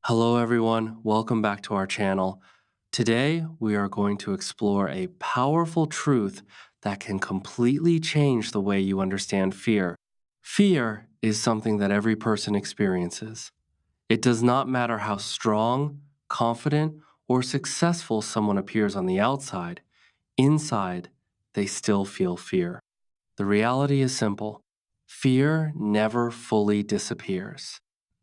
Hello, everyone. Welcome back to our channel. Today, we are going to explore a powerful truth that can completely change the way you understand fear. Fear is something that every person experiences. It does not matter how strong, confident, or successful someone appears on the outside, inside, they still feel fear. The reality is simple. Fear never fully disappears.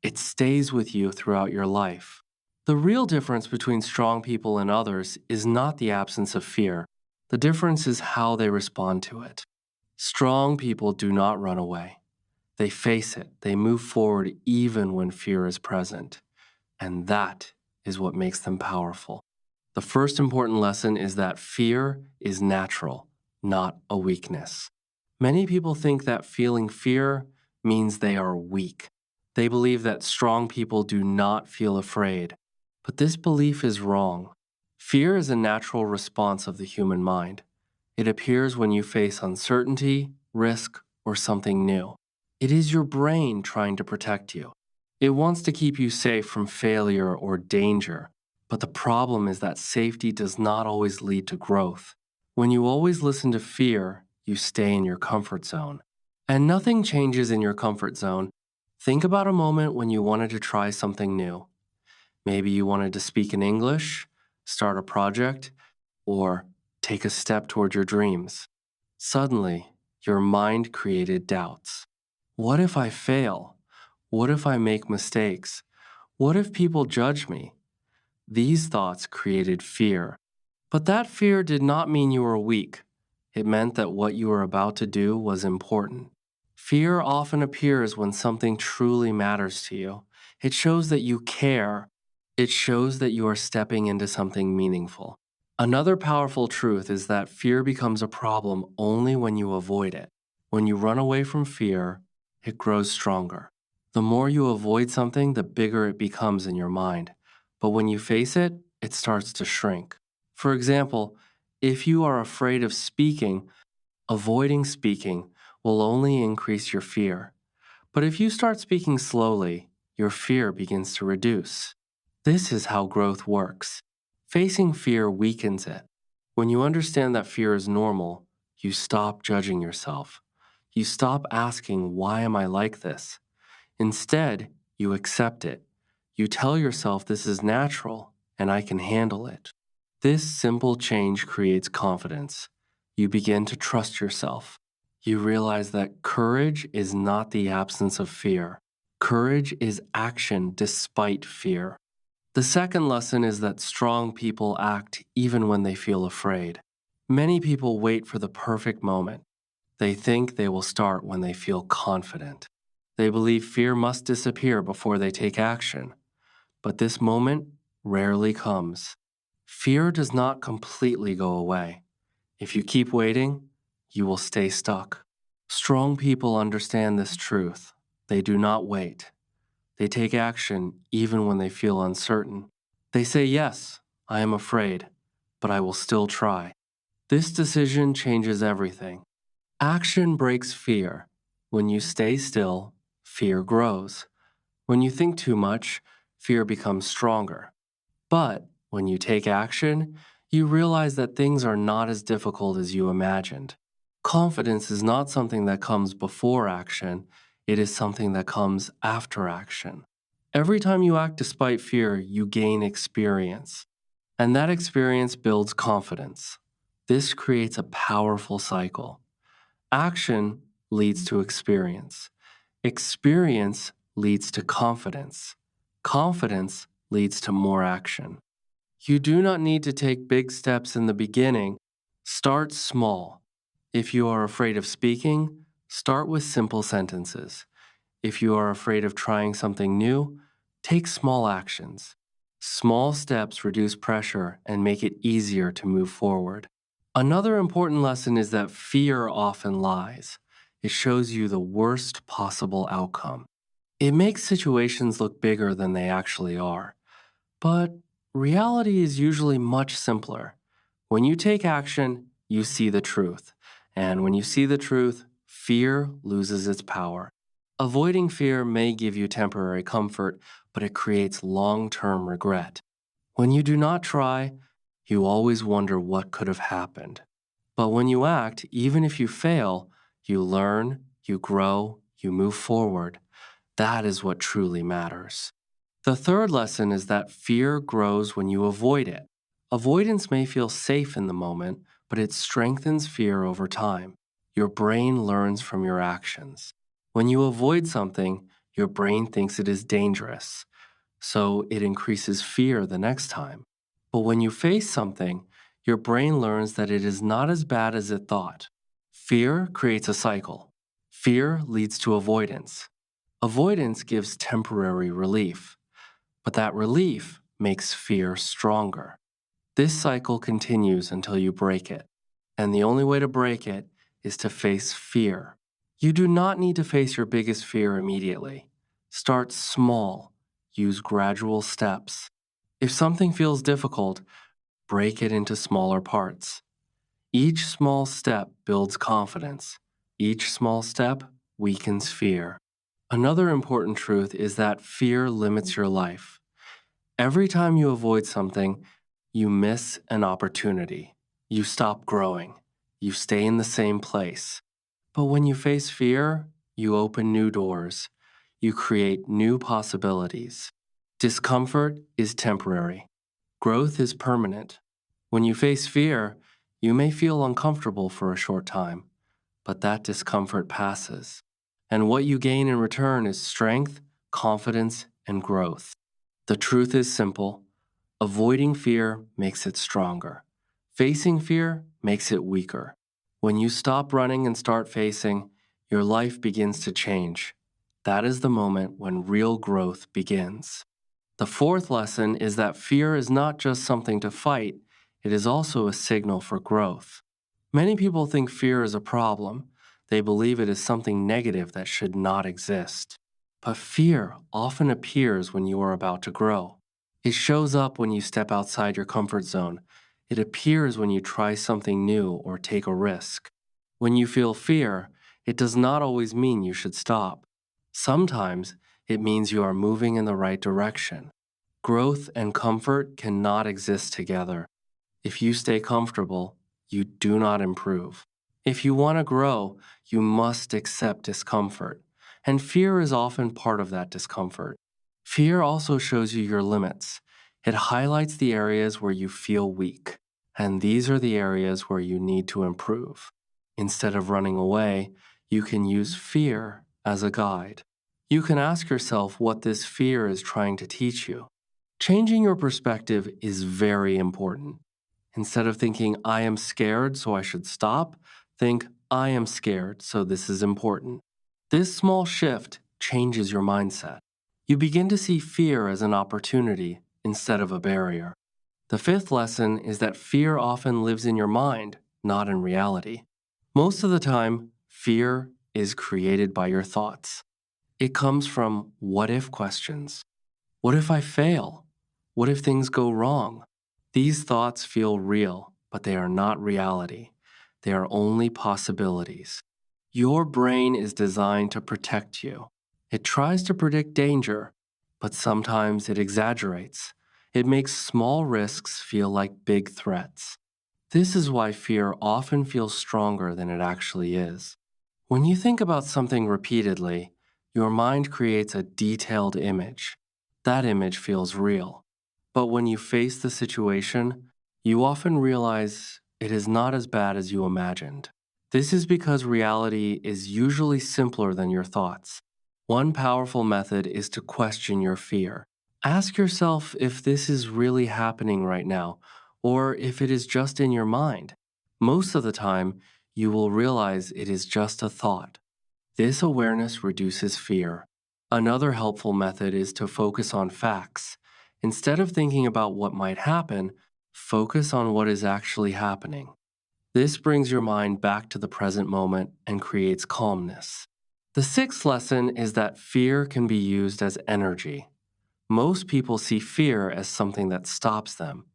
It stays with you throughout your life. The real difference between strong people and others is not the absence of fear. The difference is how they respond to it. Strong people do not run away. They face it. They move forward even when fear is present. And that is what makes them powerful. The first important lesson is that fear is natural, not a weakness. Many people think that feeling fear means they are weak. They believe that strong people do not feel afraid. But this belief is wrong. Fear is a natural response of the human mind. It appears when you face uncertainty, risk, or something new. It is your brain trying to protect you. It wants to keep you safe from failure or danger. But the problem is that safety does not always lead to growth. When you always listen to fear, you stay in your comfort zone. And nothing changes in your comfort zone. Think about a moment when you wanted to try something new. Maybe you wanted to speak in English, start a project, or take a step toward your dreams. Suddenly, your mind created doubts. What if I fail? What if I make mistakes? What if people judge me? These thoughts created fear. But that fear did not mean you were weak. It meant that what you were about to do was important. Fear often appears when something truly matters to you. It shows that you care. It shows that you are stepping into something meaningful. Another powerful truth is that fear becomes a problem only when you avoid it. When you run away from fear, it grows stronger. The more you avoid something, the bigger it becomes in your mind. But when you face it, it starts to shrink. For example, if you are afraid of speaking, avoiding speaking will only increase your fear. But if you start speaking slowly, your fear begins to reduce. This is how growth works. Facing fear weakens it. When you understand that fear is normal, you stop judging yourself. You stop asking, why am I like this? Instead, you accept it. You tell yourself this is natural and I can handle it. This simple change creates confidence. You begin to trust yourself. You realize that courage is not the absence of fear. Courage is action despite fear. The second lesson is that strong people act even when they feel afraid. Many people wait for the perfect moment. They think they will start when they feel confident. They believe fear must disappear before they take action. But this moment rarely comes. Fear does not completely go away. If you keep waiting, you will stay stuck. Strong people understand this truth. They do not wait. They take action even when they feel uncertain. They say, yes, I am afraid, but I will still try. This decision changes everything. Action breaks fear. When you stay still, fear grows. When you think too much, fear becomes stronger. But when you take action, you realize that things are not as difficult as you imagined. Confidence is not something that comes before action, it is something that comes after action. Every time you act despite fear, you gain experience. And that experience builds confidence. This creates a powerful cycle. Action leads to experience. Experience leads to confidence. Confidence leads to more action. You do not need to take big steps in the beginning. Start small. If you are afraid of speaking, start with simple sentences. If you are afraid of trying something new, take small actions. Small steps reduce pressure and make it easier to move forward. Another important lesson is that fear often lies. It shows you the worst possible outcome. It makes situations look bigger than they actually are. But reality is usually much simpler. When you take action, you see the truth. And when you see the truth, fear loses its power. Avoiding fear may give you temporary comfort, but it creates long-term regret. When you do not try, you always wonder what could have happened. But when you act, even if you fail, you learn, you grow, you move forward. That is what truly matters. The third lesson is that fear grows when you avoid it. Avoidance may feel safe in the moment, but it strengthens fear over time. Your brain learns from your actions. When you avoid something, your brain thinks it is dangerous, so it increases fear the next time. But when you face something, your brain learns that it is not as bad as it thought. Fear creates a cycle. Fear leads to avoidance. Avoidance gives temporary relief, but that relief makes fear stronger. This cycle continues until you break it, and the only way to break it is to face fear. You do not need to face your biggest fear immediately. Start small, use gradual steps. If something feels difficult, break it into smaller parts. Each small step builds confidence. Each small step weakens fear. Another important truth is that fear limits your life. Every time you avoid something, you miss an opportunity. You stop growing. You stay in the same place. But when you face fear, you open new doors. You create new possibilities. Discomfort is temporary. Growth is permanent. When you face fear, you may feel uncomfortable for a short time, but that discomfort passes. And what you gain in return is strength, confidence, and growth. The truth is simple. Avoiding fear makes it stronger. Facing fear makes it weaker. When you stop running and start facing, your life begins to change. That is the moment when real growth begins. The fourth lesson is that fear is not just something to fight, it is also a signal for growth. Many people think fear is a problem. They believe it is something negative that should not exist. But fear often appears when you are about to grow. It shows up when you step outside your comfort zone. It appears when you try something new or take a risk. When you feel fear, it does not always mean you should stop. Sometimes it means you are moving in the right direction. Growth and comfort cannot exist together. If you stay comfortable, you do not improve. If you want to grow, you must accept discomfort. And fear is often part of that discomfort. Fear also shows you your limits. It highlights the areas where you feel weak. And these are the areas where you need to improve. Instead of running away, you can use fear as a guide. You can ask yourself what this fear is trying to teach you. Changing your perspective is very important. Instead of thinking, I am scared, so I should stop, think, I am scared, so this is important. This small shift changes your mindset. You begin to see fear as an opportunity instead of a barrier. The fifth lesson is that fear often lives in your mind, not in reality. Most of the time, fear is created by your thoughts. It comes from what if questions. What if I fail? What if things go wrong? These thoughts feel real, but they are not reality. They are only possibilities. Your brain is designed to protect you. It tries to predict danger, but sometimes it exaggerates. It makes small risks feel like big threats. This is why fear often feels stronger than it actually is. When you think about something repeatedly, your mind creates a detailed image. That image feels real. But when you face the situation, you often realize it is not as bad as you imagined. This is because reality is usually simpler than your thoughts. One powerful method is to question your fear. Ask yourself if this is really happening right now, or if it is just in your mind. Most of the time, you will realize it is just a thought. This awareness reduces fear. Another helpful method is to focus on facts. Instead of thinking about what might happen, focus on what is actually happening. This brings your mind back to the present moment and creates calmness. The sixth lesson is that fear can be used as energy. Most people see fear as something that stops them,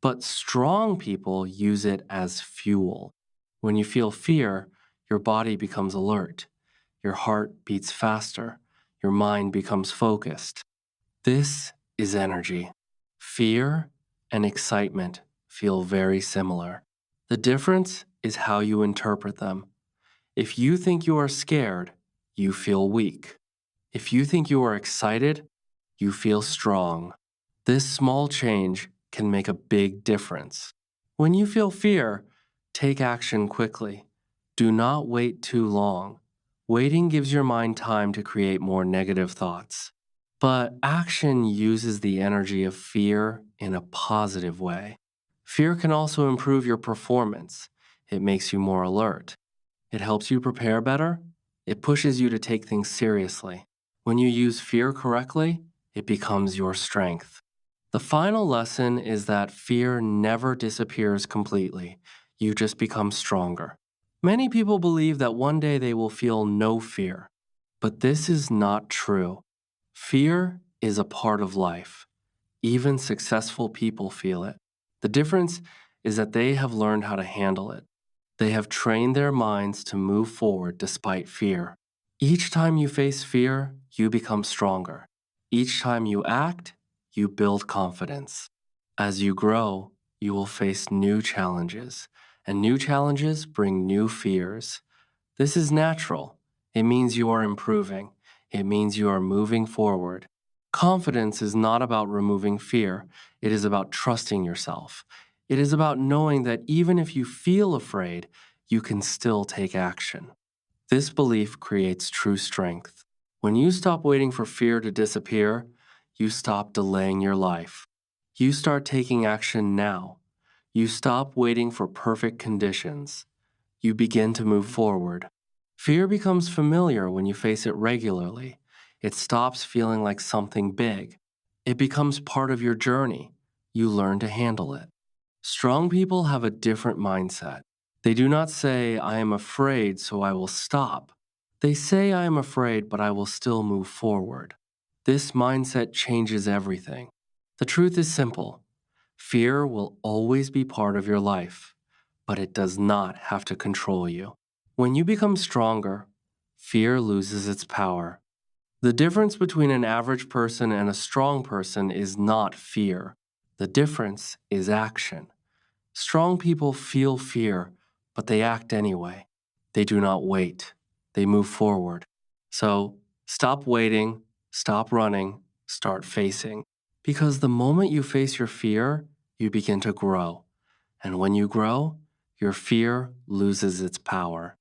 but strong people use it as fuel. When you feel fear, your body becomes alert. Your heart beats faster. Your mind becomes focused. This is energy. Fear and excitement feel very similar. The difference is how you interpret them. If you think you are scared, you feel weak. If you think you are excited, you feel strong. This small change can make a big difference. When you feel fear, take action quickly. Do not wait too long. Waiting gives your mind time to create more negative thoughts. But action uses the energy of fear in a positive way. Fear can also improve your performance. It makes you more alert. It helps you prepare better. It pushes you to take things seriously. When you use fear correctly, it becomes your strength. The final lesson is that fear never disappears completely. You just become stronger. Many people believe that one day they will feel no fear, but this is not true. Fear is a part of life. Even successful people feel it. The difference is that they have learned how to handle it. They have trained their minds to move forward despite fear. Each time you face fear, you become stronger. Each time you act, you build confidence. As you grow, you will face new challenges, and new challenges bring new fears. This is natural. It means you are improving. It means you are moving forward. Confidence is not about removing fear, it is about trusting yourself. It is about knowing that even if you feel afraid, you can still take action. This belief creates true strength. When you stop waiting for fear to disappear, you stop delaying your life. You start taking action now. You stop waiting for perfect conditions. You begin to move forward. Fear becomes familiar when you face it regularly. It stops feeling like something big. It becomes part of your journey. You learn to handle it. Strong people have a different mindset. They do not say, I am afraid, so I will stop. They say, I am afraid, but I will still move forward. This mindset changes everything. The truth is simple. Fear will always be part of your life, but it does not have to control you. When you become stronger, fear loses its power. The difference between an average person and a strong person is not fear. The difference is action. Strong people feel fear, but they act anyway. They do not wait. They move forward. So stop waiting, stop running, start facing. Because the moment you face your fear, you begin to grow. And when you grow, your fear loses its power.